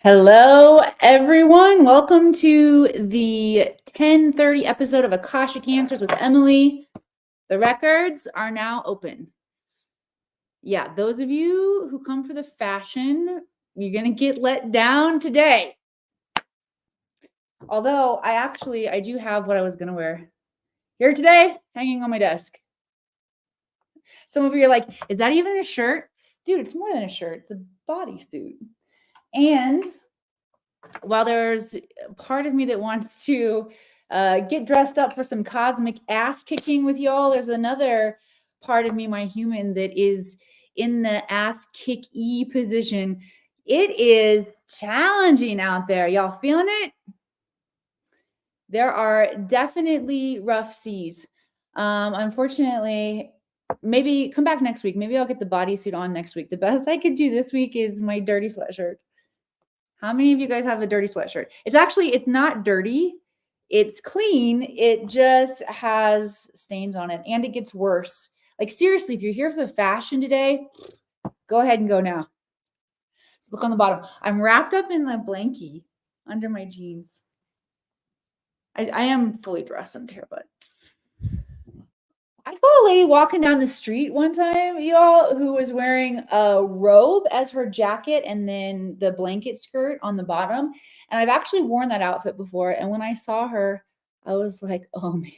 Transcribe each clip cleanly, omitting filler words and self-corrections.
Hello, everyone. Welcome to the 10:30 episode of Akashic Answers with Emily. The records are now open. Yeah, those of you who come for the fashion, you're going to get let down today. Although I do have what I was going to wear here today, hanging on my desk. Some of you are like, is that even a shirt? Dude, it's more than a shirt. It's a bodysuit. And while there's part of me that wants to get dressed up for some cosmic ass kicking with y'all, there's another part of me, my human, that is in the ass kick-y position. It is challenging out there. Y'all feeling it? There are definitely rough seas. Unfortunately, maybe come back next week. Maybe I'll get the bodysuit on next week. The best I could do this week is my dirty sweatshirt. How many of you guys have a dirty sweatshirt? It's not dirty. It's clean. It just has stains on it and it gets worse. Like seriously, if you're here for the fashion today, go ahead and go now. So look on the bottom. I'm wrapped up in the blankie under my jeans. I am fully dressed in here, but I saw a lady walking down the street one time, y'all, who was wearing a robe as her jacket and then the blanket skirt on the bottom. And I've actually worn that outfit before. And when I saw her, I was like, oh man.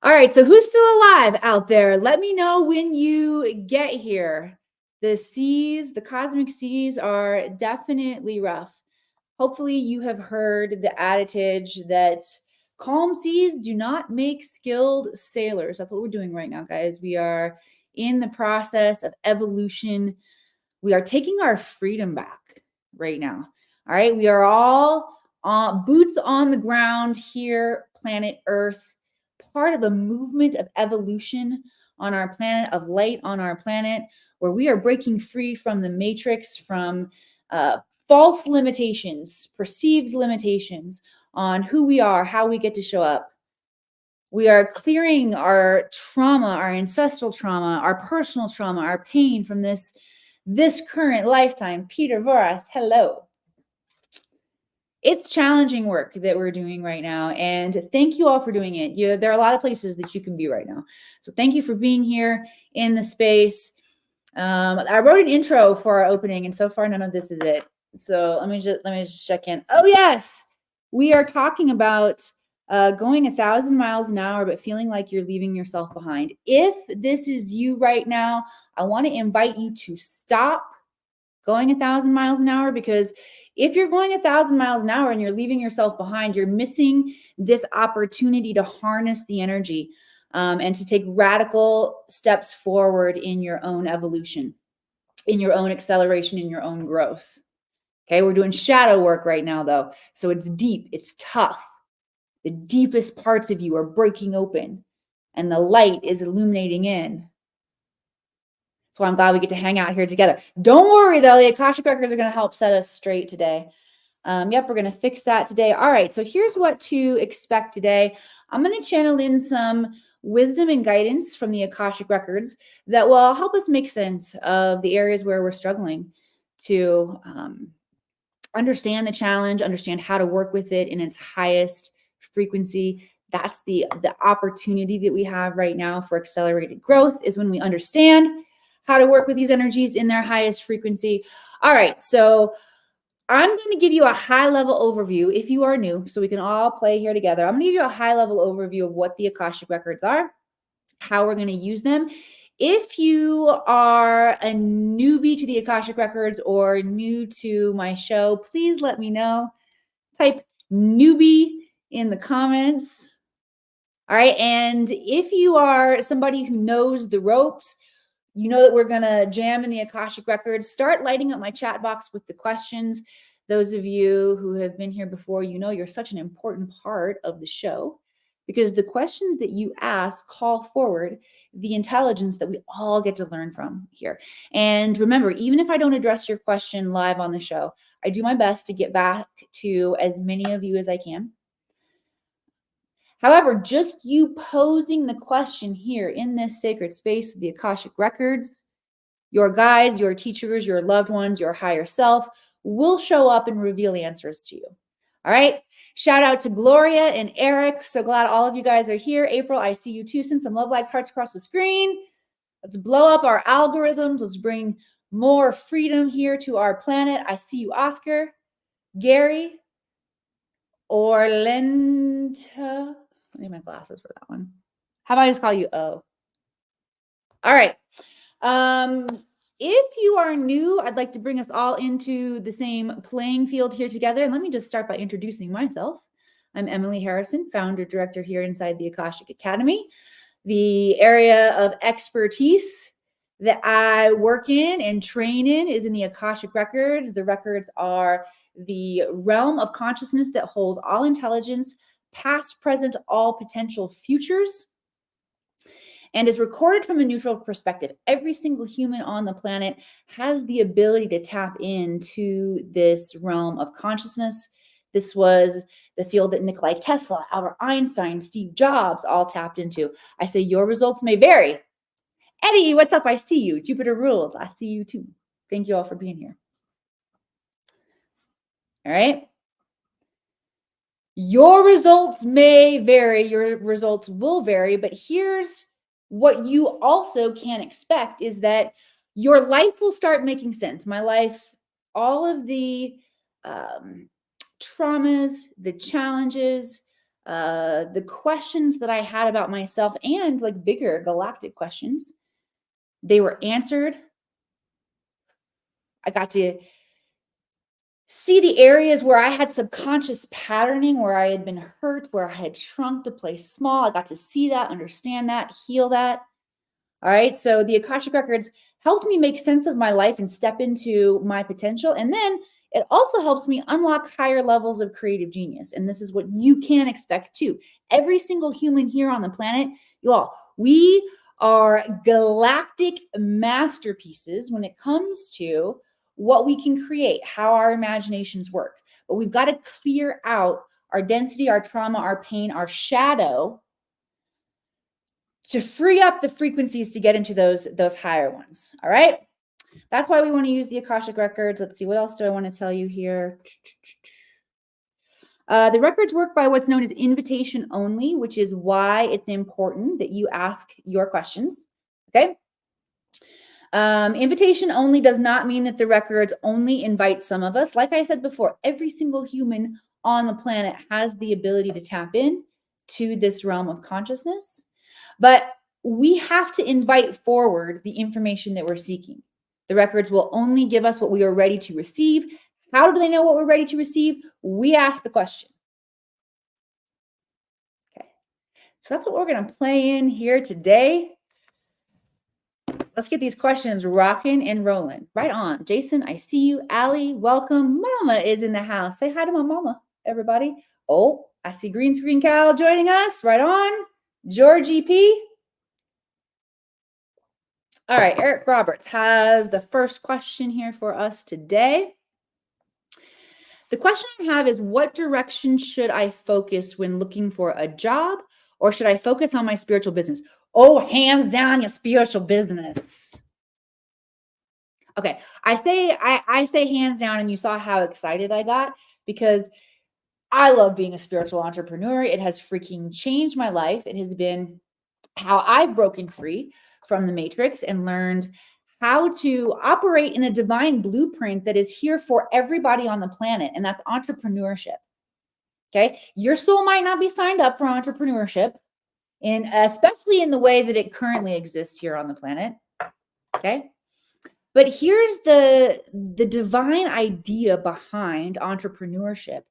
All right, so who's still alive out there? Let me know when you get here. The cosmic seas are definitely rough. Hopefully you have heard the adage that calm seas do not make skilled sailors. That's what we're doing right now, guys. We are in the process of evolution. We are taking our freedom back right now. All right. We are all boots on the ground here, planet Earth, part of a movement of evolution on our planet, of light on our planet, where we are breaking free from the matrix, from false limitations, perceived limitations on who we are, how we get to show up. We are clearing our trauma, our ancestral trauma, our personal trauma, our pain from this current lifetime. Peter Voras, hello. It's challenging work that we're doing right now, and thank you all for doing it. There are a lot of places that you can be right now. So thank you for being here in the space. I wrote an intro for our opening, and so far none of this is it. So let me just check in. Oh yes, we are talking about going 1,000 miles an hour, but feeling like you're leaving yourself behind. If this is you right now, I want to invite you to stop going 1,000 miles an hour, because if you're going 1,000 miles an hour and you're leaving yourself behind, you're missing this opportunity to harness the energy and to take radical steps forward in your own evolution, in your own acceleration, in your own growth. Okay, we're doing shadow work right now, though. So it's deep, it's tough. The deepest parts of you are breaking open and the light is illuminating in. So I'm glad we get to hang out here together. Don't worry, though. The Akashic Records are going to help set us straight today. Yep, we're going to fix that today. All right, so here's what to expect today. I'm going to channel in some wisdom and guidance from the Akashic Records that will help us make sense of the areas where we're struggling to understand the challenge, understand how to work with it in its highest frequency. That's the opportunity that we have right now for accelerated growth, is when we understand how to work with these energies in their highest frequency. All right, so I'm going to give you a high-level overview if you are new, so we can all play here together. I'm going to give you a high-level overview of what the Akashic Records are, how we're going to use them. If you are a newbie to the Akashic Records or new to my show, please let me know. Type newbie in the comments. All right, and if you are somebody who knows the ropes, you know that we're going to jam in the Akashic Records. Start lighting up my chat box with the questions. Those of you who have been here before, you know you're such an important part of the show, because the questions that you ask call forward the intelligence that we all get to learn from here. And remember, even if I don't address your question live on the show, I do my best to get back to as many of you as I can. However, just you posing the question here in this sacred space of the Akashic Records, your guides, your teachers, your loved ones, your higher self will show up and reveal answers to you. All right. Shout out to Gloria and Eric. So glad all of you guys are here. April, I see you too. Send some love likes, hearts across the screen. Let's blow up our algorithms. Let's bring more freedom here to our planet. I see you, Oscar, Gary, Orlenta. I need my glasses for that one. How about I just call you O? All right. If you are new, I'd like to bring us all into the same playing field here together. And let me just start by introducing myself. I'm Emily Harrison, founder, director here inside the Akashic Academy. The area of expertise that I work in and train in is in the Akashic Records. The records are the realm of consciousness that hold all intelligence, past, present, all potential futures, and is recorded from a neutral perspective. Every single human on the planet has the ability to tap into this realm of consciousness. This was the field that Nikola Tesla, Albert Einstein, Steve Jobs all tapped into. I say your results may vary. Eddie, what's up? I see you. Jupiter rules. I see you too. Thank you all for being here. All right. Your results may vary. Your results will vary, but here's what you also can expect is that your life will start making sense. My life, all of the traumas, the challenges, the questions that I had about myself and like bigger galactic questions, they were answered. I got to see the areas where I had subconscious patterning, where I had been hurt, where I had shrunk to play small. I got to see that, understand that, heal that. All right. So the Akashic Records helped me make sense of my life and step into my potential. And then it also helps me unlock higher levels of creative genius. And this is what you can expect too. Every single human here on the planet, you all, we are galactic masterpieces when it comes to what we can create, how our imaginations work. But we've got to clear out our density, our trauma, our pain, our shadow to free up the frequencies to get into those higher ones. All right. That's why we want to use the Akashic Records. Let's see, what else do I want to tell you here? The records work by what's known as invitation only, which is why it's important that you ask your questions. Okay. Invitation only does not mean that the records only invite some of us. Like I said before, every single human on the planet has the ability to tap in to this realm of consciousness, but we have to invite forward the information that we're seeking. The records will only give us what we are ready to receive. How do they know what we're ready to receive? We ask the question. Okay, so that's what we're going to play in here today. Let's get these questions rocking and rolling. Right on. Jason, I see you. Allie, welcome. Mama is in the house. Say hi to my mama, everybody. Oh, I see Green Screen Cal joining us. Right on. Georgie P. All right, Eric Roberts has the first question here for us today. The question I have is, what direction should I focus when looking for a job, or should I focus on my spiritual business? Oh, hands down, your spiritual business. Okay, I say hands down, and you saw how excited I got because I love being a spiritual entrepreneur. It has freaking changed my life. It has been how I've broken free from the matrix and learned how to operate in a divine blueprint that is here for everybody on the planet, and that's entrepreneurship. Okay, your soul might not be signed up for entrepreneurship, and especially in the way that it currently exists here on the planet. Okay, but here's the divine idea behind entrepreneurship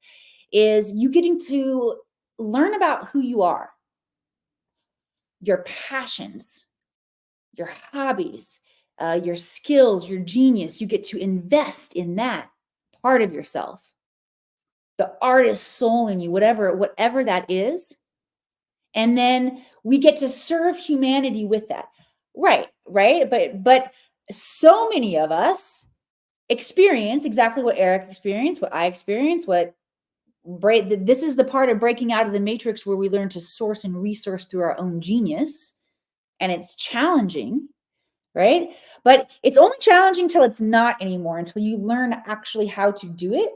is you getting to learn about who you are, your passions, your hobbies, your skills, your genius. You get to invest in that part of yourself, the artist soul in you, whatever that is. And then we get to serve humanity with that. Right. But so many of us experience exactly what Eric experienced, what I experienced, this is the part of breaking out of the matrix where we learn to source and resource through our own genius. And it's challenging. right? But it's only challenging till it's not anymore, until you learn actually how to do it.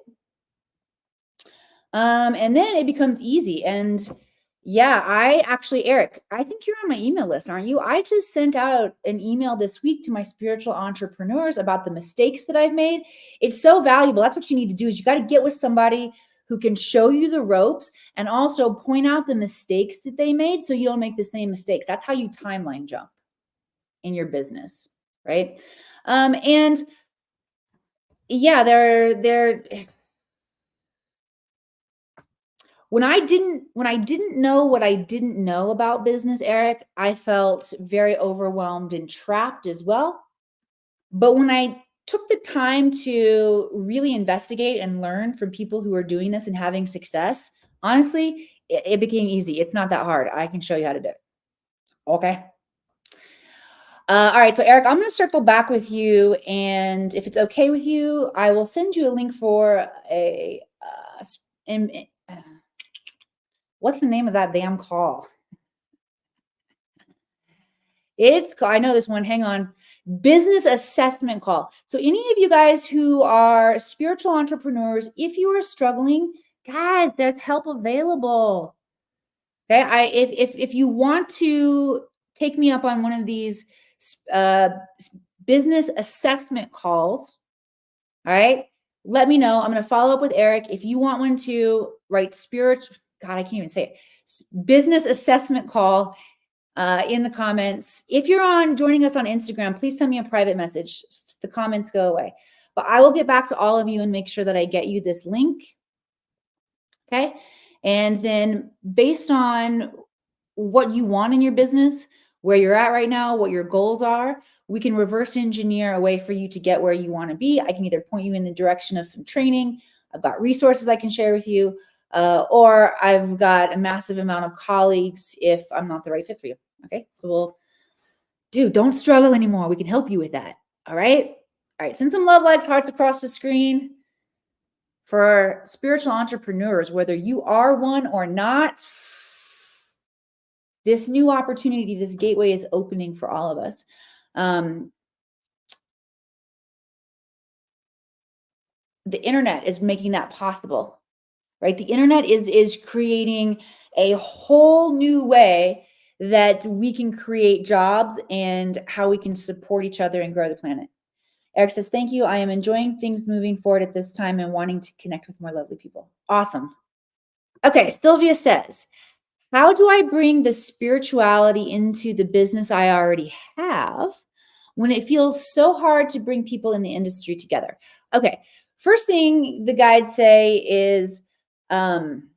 And then it becomes easy. And yeah, Eric, I think you're on my email list, aren't you? I just sent out an email this week to my spiritual entrepreneurs about the mistakes that I've made. It's so valuable. That's what you need to do, is you got to get with somebody who can show you the ropes and also point out the mistakes that they made so you don't make the same mistakes. That's how you timeline jump in your business, right? And yeah, they're when I didn't know what I didn't know about business, Eric, I felt very overwhelmed and trapped as well. But when I took the time to really investigate and learn from people who are doing this and having success, honestly, it became easy. It's not that hard. I can show you how to do it. Okay. All right. So, Eric, I'm going to circle back with you. And if it's okay with you, I will send you a link for what's the name of that damn call? I know this one. Hang on. Business assessment call. So any of you guys who are spiritual entrepreneurs, if you are struggling, guys, there's help available. Okay. If you want to take me up on one of these business assessment calls, all right, let me know. I'm going to follow up with Eric. If you want one to write God, I can't even say it. Business assessment call in the comments. If you're joining us on Instagram, please send me a private message. The comments go away. But I will get back to all of you and make sure that I get you this link. Okay. And then based on what you want in your business, where you're at right now, what your goals are, we can reverse engineer a way for you to get where you want to be. I can either point you in the direction of some training. I've got resources I can share with you, or I've got a massive amount of colleagues if I'm not the right fit for you. Okay. So don't struggle anymore. We can help you with that. All right. All right. Send some love, likes, hearts across the screen for spiritual entrepreneurs, whether you are one or not. This new opportunity, this gateway is opening for all of us. The internet is making that possible, right? The internet is creating a whole new way that we can create jobs and how we can support each other and grow the planet. Eric says, thank you. I am enjoying things moving forward at this time and wanting to connect with more lovely people. Awesome. Okay, Sylvia says, how do I bring the spirituality into the business I already have when it feels so hard to bring people in the industry together? Okay, first thing the guides say is coming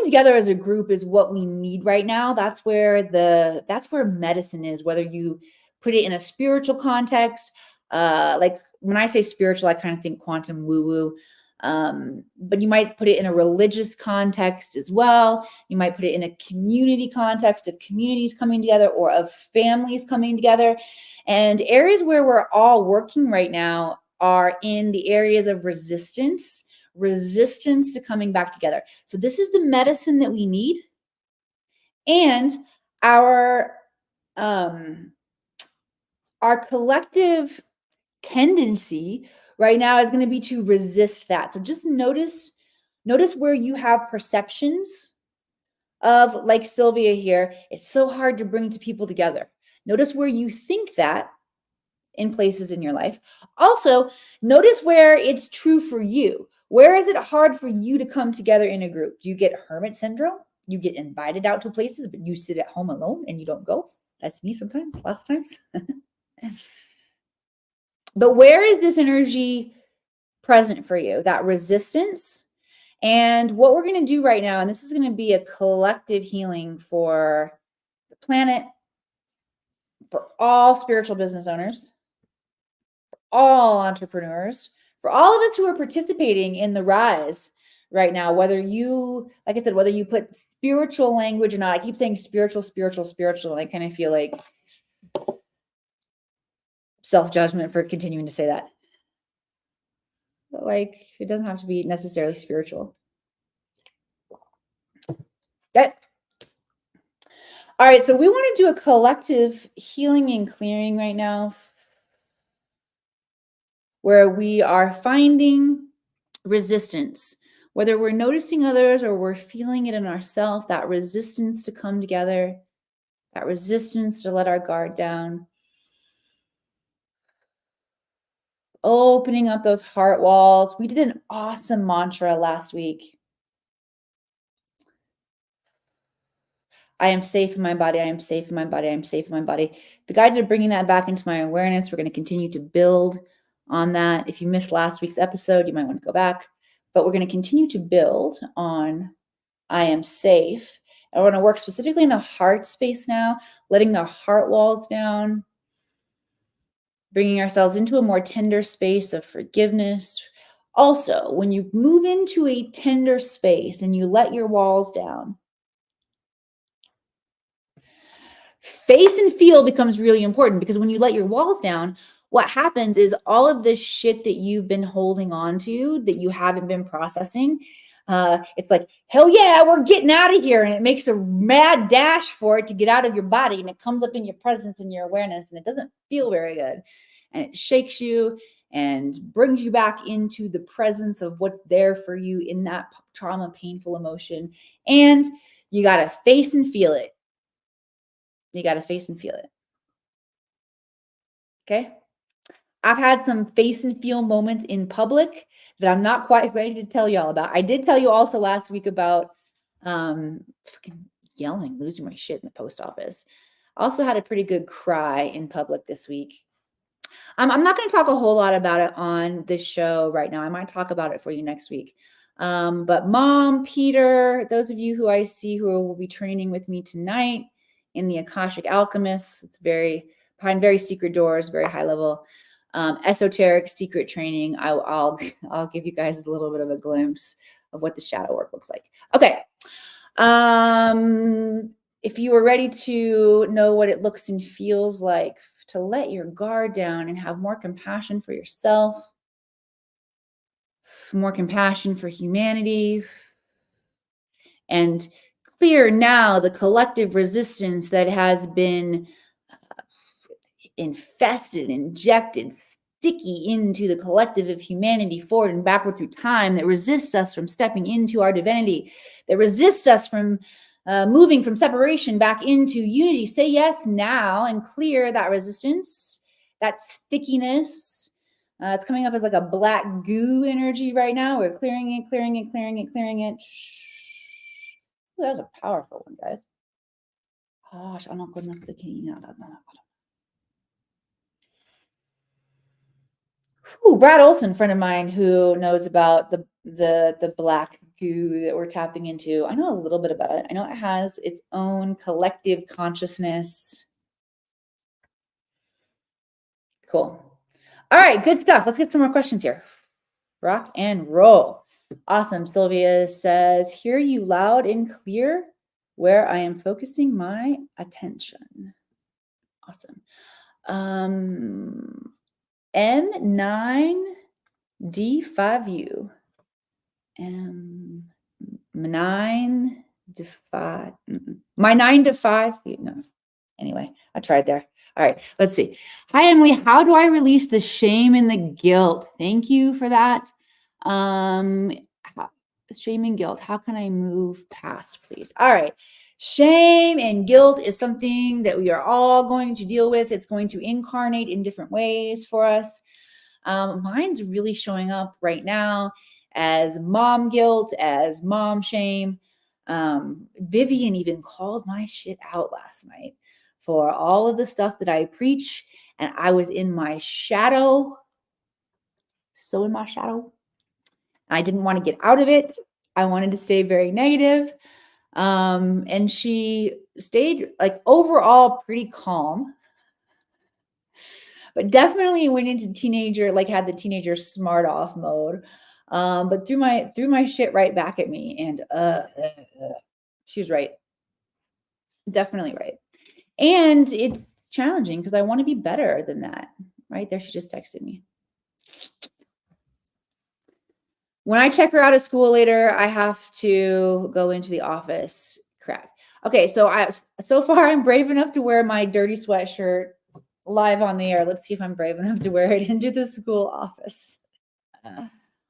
together as a group is what we need right now. That's where medicine is, whether you put it in a spiritual context. Like when I say spiritual, I kind of think quantum woo-woo. But you might put it in a religious context as well. You might put it in a community context of communities coming together or of families coming together. And areas where we're all working right now are in the areas of resistance to coming back together. So this is the medicine that we need. And our collective tendency right now is going to be to resist that. So just notice where you have perceptions of, like Sylvia here, it's so hard to bring people together. Notice where you think that in places in your life. Also, notice where it's true for you. Where is it hard for you to come together in a group? Do you get hermit syndrome? You get invited out to places, but you sit at home alone and you don't go? That's me sometimes, lots of times. But where is this energy present for you? That resistance. And what we're going to do right now, and this is going to be a collective healing for the planet, for all spiritual business owners, for all entrepreneurs, for all of us who are participating in the rise right now, whether you, like I said, whether you put spiritual language or not. I keep saying spiritual, and I kind of feel like self-judgment for continuing to say that. But like, it doesn't have to be necessarily spiritual. Okay. All right, so we want to do a collective healing and clearing right now, where we are finding resistance, whether we're noticing others or we're feeling it in ourselves, that resistance to come together, that resistance to let our guard down, opening up those heart walls. We did an awesome mantra last week. I am safe in my body. I am safe in my body. I am safe in my body. The guides are bringing that back into my awareness. We're going to continue to build on that. If you missed last week's episode, you might want to go back. But we're going to continue to build on I am safe. I want to work specifically in the heart space now, letting the heart walls down, bringing ourselves into a more tender space of forgiveness. Also, when you move into a tender space and you let your walls down, face and feel becomes really important, because when you let your walls down, what happens is all of this shit that you've been holding on to, that you haven't been processing, it's like, hell yeah, we're getting out of here. And it makes a mad dash for it to get out of your body. And it comes up in your presence and your awareness, and it doesn't feel very good. And it shakes you and brings you back into the presence of what's there for you in that trauma, painful emotion. And you got to face and feel it. You got to face and feel it. Okay. I've had some face and feel moments in public that I'm not quite ready to tell y'all about. I did tell you also last week about fucking yelling, losing my shit in the post office. Also had a pretty good cry in public this week. I'm not going to talk a whole lot about it on this show right now. I might talk about it for you next week. But Mom, Peter, those of you who I see who will be training with me tonight in the Akashic Alchemists, it's behind very secret doors, very high level, esoteric secret training. I'll give you guys a little bit of a glimpse of what the shadow work looks like. Okay. If you are ready to know what it looks and feels like to let your guard down and have more compassion for yourself, more compassion for humanity, and clear now the collective resistance that has been infested, injected, sticky into the collective of humanity forward and backward through time, that resists us from stepping into our divinity, that resists us from moving from separation back into unity. Say yes now and clear that resistance, that stickiness. It's coming up as like a black goo energy right now. We're clearing it, clearing it, clearing it, clearing it. Ooh, that was a powerful one, guys. Gosh, I'm not good enough for the king. Ooh, Brad Olson, friend of mine who knows about the black goo that we're tapping into. I know a little bit about it. I know it has its own collective consciousness. Cool. All right, good stuff. Let's get some more questions here. Rock and roll. Awesome. Sylvia says, hear you loud and clear where I am focusing my attention. Awesome. M9D5U. M9 to 5. My 9 to 5. No. Anyway, I tried there. All right, let's see. Hi, Emily. How do I release the shame and the guilt? Thank you for that. Shame and guilt. How can I move past, please? All right. Shame and guilt is something that we are all going to deal with. It's going to incarnate in different ways for us. Mine's really showing up right now as mom guilt, as mom shame. Vivian even called my shit out last night for all of the stuff that I preach, and I was in my shadow, so in my shadow. I didn't want to get out of it. I wanted to stay very negative. And she stayed like overall pretty calm, but definitely went into teenager, like had the teenager smart off mode. But threw my shit right back at me, and she was right. Definitely right. And it's challenging because I want to be better than that. Right there, she just texted me. When I check her out of school later, I have to go into the office. Crap. Okay, so far I'm brave enough to wear my dirty sweatshirt live on the air. Let's see if I'm brave enough to wear it into the school office. Uh,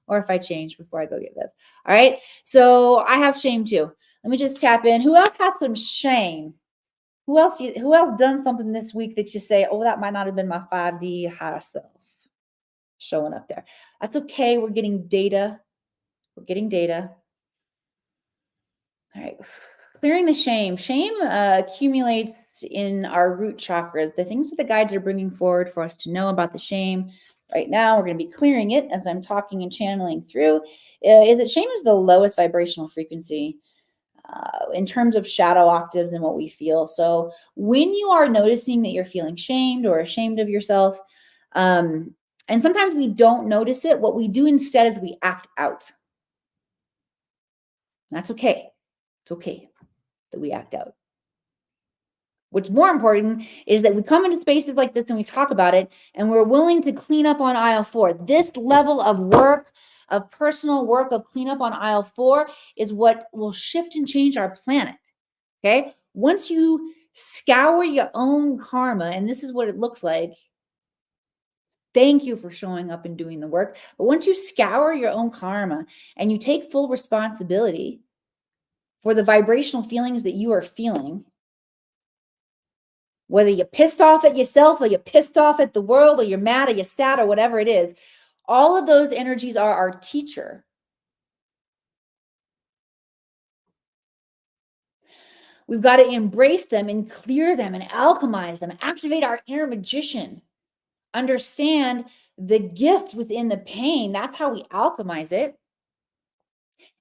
or if I change before I go get Viv. All right. So I have shame too. Let me just tap in. Who else has some shame? Who else done something this week that you say, oh, that might not have been my 5D higher self showing up there? That's okay. We're getting data. We're getting data. All right. Clearing the shame. Shame accumulates in our root chakras. The things that the guides are bringing forward for us to know about the shame. Right now, we're going to be clearing it as I'm talking and channeling through. Is that shame is the lowest vibrational frequency in terms of shadow octaves and what we feel. So when you are noticing that you're feeling shamed or ashamed of yourself, and sometimes we don't notice it, what we do instead is we act out. That's okay. It's okay that we act out. What's more important is that we come into spaces like this and we talk about it and we're willing to clean up on aisle 4. This level of work, of personal work, of cleanup on aisle 4 is what will shift and change our planet. Okay. Once you scour your own karma, and this is what it looks like. Thank you for showing up and doing the work. But once you scour your own karma and you take full responsibility for the vibrational feelings that you are feeling, whether you're pissed off at yourself or you're pissed off at the world or you're mad or you're sad or whatever it is, all of those energies are our teacher. We've got to embrace them and clear them and alchemize them, activate our inner magician, understand the gift within the pain. That's how we alchemize it.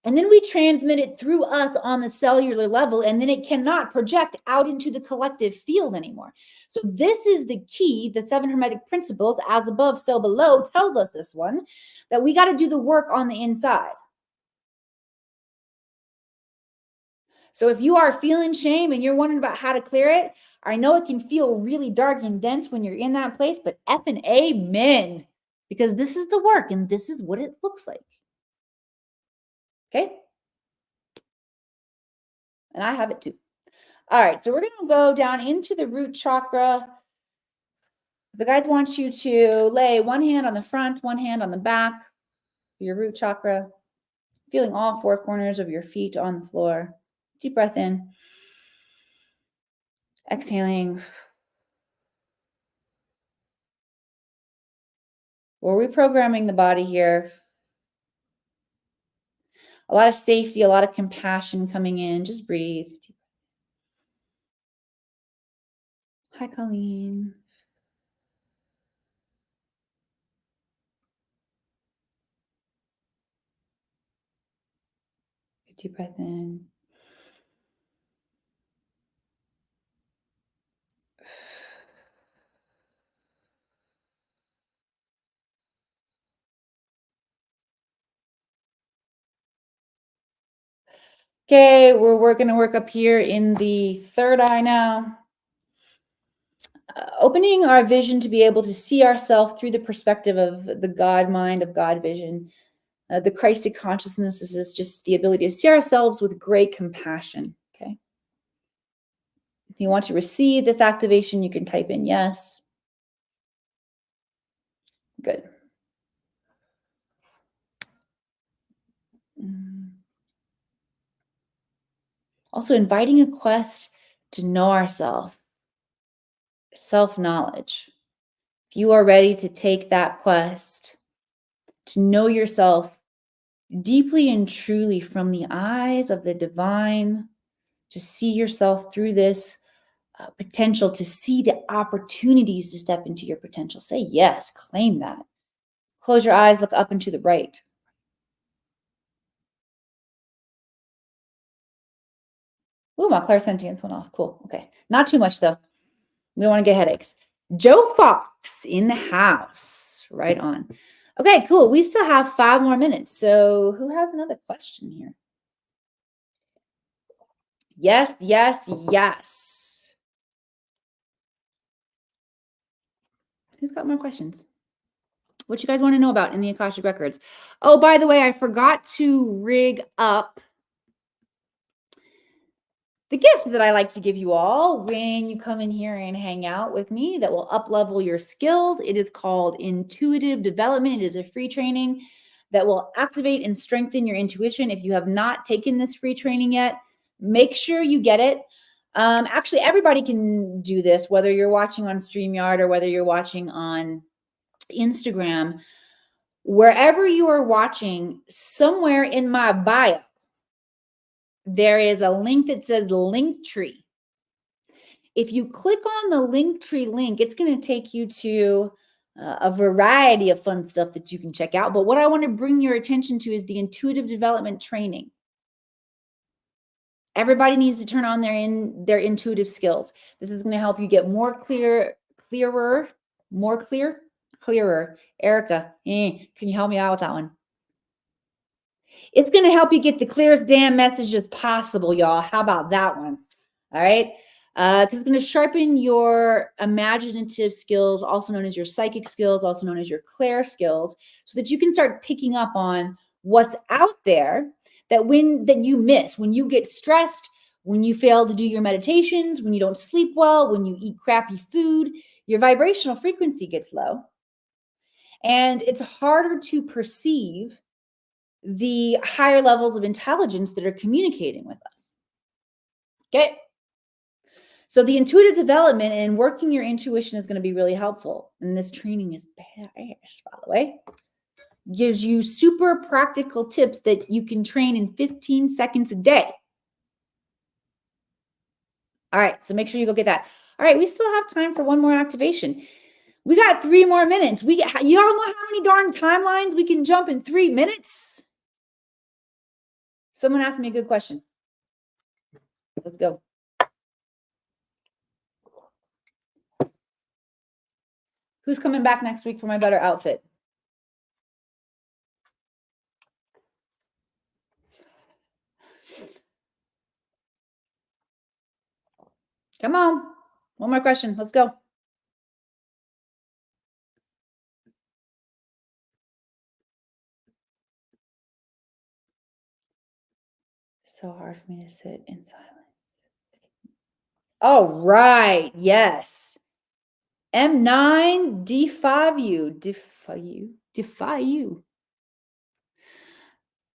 And then we transmit it through us on the cellular level, and then it cannot project out into the collective field anymore. So this is the key. The 7 Hermetic Principles, as above, so below, tells us this one, that we got to do the work on the inside. So if you are feeling shame and you're wondering about how to clear it, I know it can feel really dark and dense when you're in that place, but effing amen, because this is the work and this is what it looks like. Okay. And I have it too. All right. So we're going to go down into the root chakra. The guides want you to lay one hand on the front, one hand on the back of your root chakra, feeling all 4 corners of your feet on the floor. Deep breath in. Exhaling. We're reprogramming the body here. A lot of safety, a lot of compassion coming in. Just breathe. Hi, Colleen. Deep breath in. Okay, we're going to work up here in the third eye now. Opening our vision to be able to see ourselves through the perspective of the God mind, of God vision. The Christic consciousness is just the ability to see ourselves with great compassion. Okay. If you want to receive this activation, you can type in yes. Good. Also, inviting a quest to know ourselves, self-knowledge. If you are ready to take that quest to know yourself deeply and truly from the eyes of the divine, to see yourself through this potential, to see the opportunities to step into your potential. Say yes, claim that. Close your eyes, look up and to the right. Ooh, my clairsentience went off. Cool. Okay. Not too much though. We don't want to get headaches. Joe Fox in the house. Right on. Okay, cool. We still have 5 more minutes. So who has another question here? Yes, yes, yes. Who's got more questions? What you guys want to know about in the Akashic Records? Oh, by the way, I forgot to rig up The gift that I like to give you all when you come in here and hang out with me that will up-level your skills. It is called intuitive development. It is a free training that will activate and strengthen your intuition. If you have not taken this free training yet, make sure you get it. Actually, everybody can do this, whether you're watching on StreamYard or whether you're watching on Instagram. Wherever you are watching, somewhere in my bio, there is a link that says Linktree. If you click on the Linktree link, it's going to take you to a variety of fun stuff that you can check out. But what I want to bring your attention to is the intuitive development training. Everybody needs to turn on their intuitive skills. This is going to help you get clearer. Erica, can you help me out with that one? It's going to help you get the clearest damn messages possible, y'all. How about that one? All right. Because it's going to sharpen your imaginative skills, also known as your psychic skills, also known as your clair skills, so that you can start picking up on what's out there that you miss, when you get stressed, when you fail to do your meditations, when you don't sleep well, when you eat crappy food, your vibrational frequency gets low. And it's harder to perceive the higher levels of intelligence that are communicating with us. Okay. So the intuitive development and working your intuition is going to be really helpful. And this training is badass, by the way. Gives you super practical tips that you can train in 15 seconds a day. All right, so make sure you go get that. All right, we still have time for one more activation. We got 3 more minutes. You all know how many darn timelines we can jump in 3 minutes? Someone asked me a good question. Let's go. Who's coming back next week for my better outfit? Come on. One more question. Let's go. So hard for me to sit in silence. All right. Yes. M9, defy you.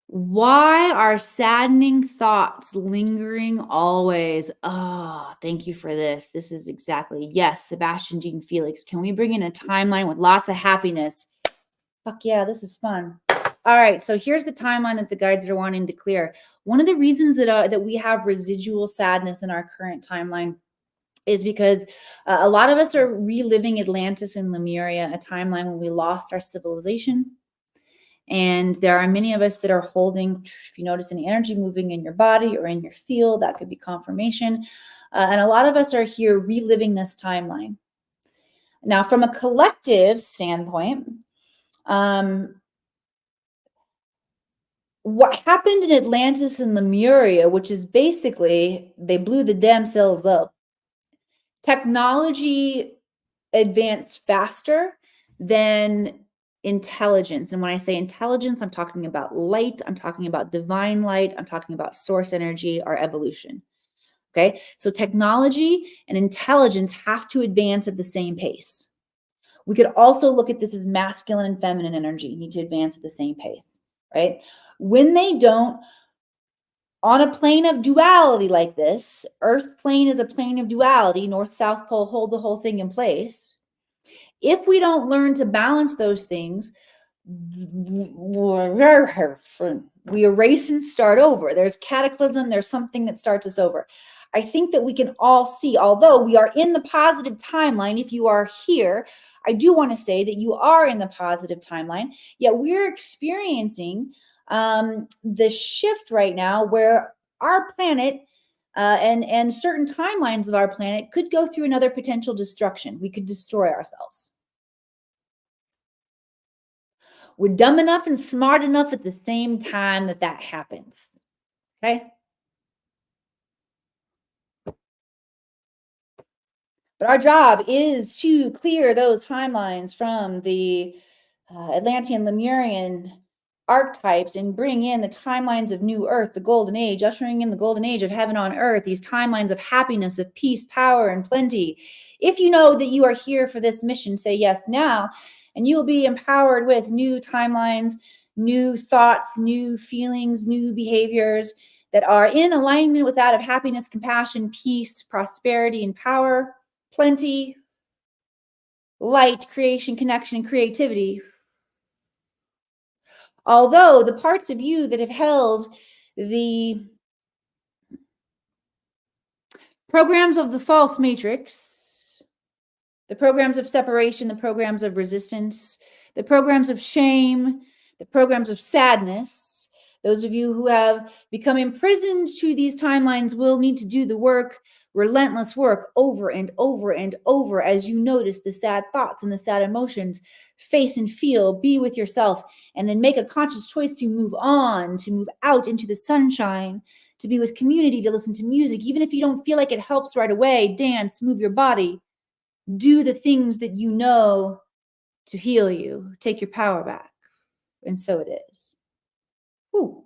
Why are saddening thoughts lingering always? Oh, thank you for this. This is exactly, yes, Sebastian Jean Felix. Can we bring in a timeline with lots of happiness? Fuck yeah, this is fun. All right, so here's the timeline that the guides are wanting to clear. One of the reasons that we have residual sadness in our current timeline is because a lot of us are reliving Atlantis and Lemuria, a timeline when we lost our civilization. And there are many of us that are holding, if you notice any energy moving in your body or in your field, that could be confirmation. And a lot of us are here reliving this timeline. Now, from a collective standpoint, what happened in Atlantis and Lemuria, which is basically they blew the damn selves up. Technology advanced faster than intelligence. And when I say intelligence, I'm talking about light, I'm talking about divine light, I'm talking about source energy, or evolution. Okay, so technology and intelligence have to advance at the same pace. We could also look at this as masculine and feminine energy need to advance at the same pace, right? When they don't, on a plane of duality like this, Earth plane is a plane of duality, North, South Pole hold the whole thing in place. If we don't learn to balance those things, we erase and start over. There's cataclysm, there's something that starts us over. I think that we can all see, although we are in the positive timeline, if you are here, I do want to say that you are in the positive timeline, yet we're experiencing the shift right now where our planet and certain timelines of our planet could go through another potential destruction. We could destroy ourselves. We're dumb enough and smart enough at the same time that happens. Okay? But our job is to clear those timelines from the Atlantean, Lemurian, archetypes and bring in the timelines of new earth, the golden age, ushering in the golden age of heaven on earth, these timelines of happiness, of peace, power, and plenty. If you know that you are here for this mission, say yes now, and you will be empowered with new timelines, new thoughts, new feelings, new behaviors that are in alignment with that of happiness, compassion, peace, prosperity, and power, plenty, light, creation, connection, and creativity. Although the parts of you that have held the programs of the false matrix, the programs of separation, the programs of resistance, the programs of shame, the programs of sadness, those of you who have become imprisoned to these timelines will need to do the work, relentless work, over and over and over as you notice the sad thoughts and the sad emotions. Face and feel, be with yourself, and then make a conscious choice to move on, to move out into the sunshine, to be with community, to listen to music. Even if you don't feel like it helps right away, dance, move your body, do the things that you know to heal you, take your power back. And so it is. Whew.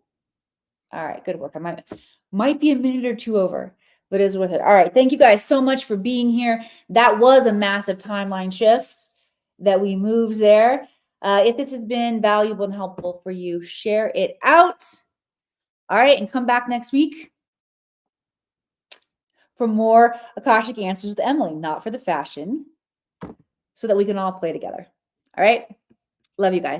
All right, good work. I might be a minute or two over, but it is worth it. All right, thank you guys so much for being here. That was a massive timeline shift that we moved there. If this has been valuable and helpful for you, share it out. All right, and come back next week for more Akashic Answers with Emily, not for the fashion, so that we can all play together. All right, love you guys.